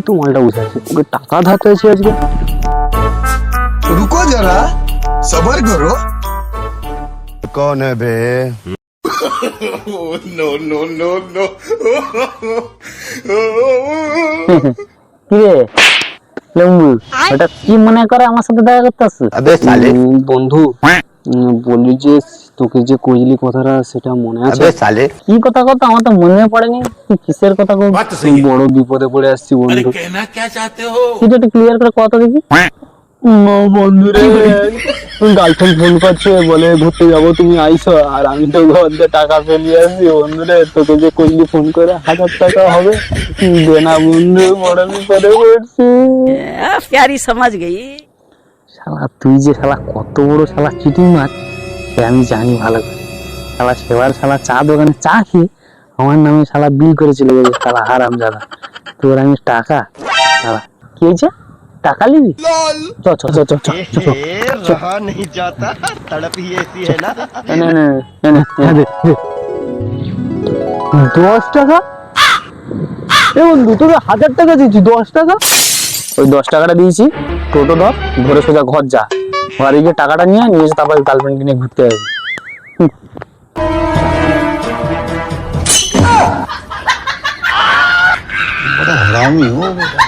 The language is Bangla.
তো মালটা বুঝাচ্ছে, ওকে টাকা ধার চাইছি আজকে। रुको जरा सबर करो। कौन है बे? No no no no. কিরে লম্বু, ওটা কি মনে করে আমার সাথে দেখা করতে আসছে? अबे साले বন্ধু, বলি যে তোকে যে কইলি কথাটা সেটা মনে আছে? अबे साले কি কথা কথা আমার তো মনে পড়েনি, তুই কিসের কথা কই? বড় বিপদে পড়ে আসছি বন্ধু। তুই একটু ক্লিয়ার করে কথা দেখি। বন্ধু রে, গার্লফ্রেন্ড ফোন করছে, বলে ঘুরতে যাবো, তুমি আইসো। আর আমি তো ঘর দিয়ে টাকা ফেলিয়ে আসছি বন্ধু রে। তোকে যে কইলি ফোন করে 1000 টাকা হবে, দে না বন্ধু, বড় বিপদে পড়ছি। प्यारी समझ गई। শালা তুই যে শালা কত বড় শালা চিটিং মার, সে আমি জানি ভালো করে। শালা সেবার শালা চা দোকানে চা খেয়ে আমার নামে শালা বিল করে চলে যাবে, শালা হারামজাদা। তোর আমি টাকা, শালা কি হয়েছে, টাকা নিবি? চ চ চ চ চ চ চ। रहा नहीं जाता, तड़प ही ऐसी है ना। এনে, এনে, এনে, এনে দে, দে। 10 টাকা? এ বন্ধু, তোকে 1000 টাকা দিয়েছি, 10 টাকা? ওই 10 টাকাটা দিয়েছি, টোটো ধর, ধরে সোজা ঘর যা। ঘরে গিয়ে টাকাটা নিয়ে এসে তারপর গার্লফ্রেন্ডকে নিয়ে ঘুরতে যাবি। बड़ा हरामी हो बेटा।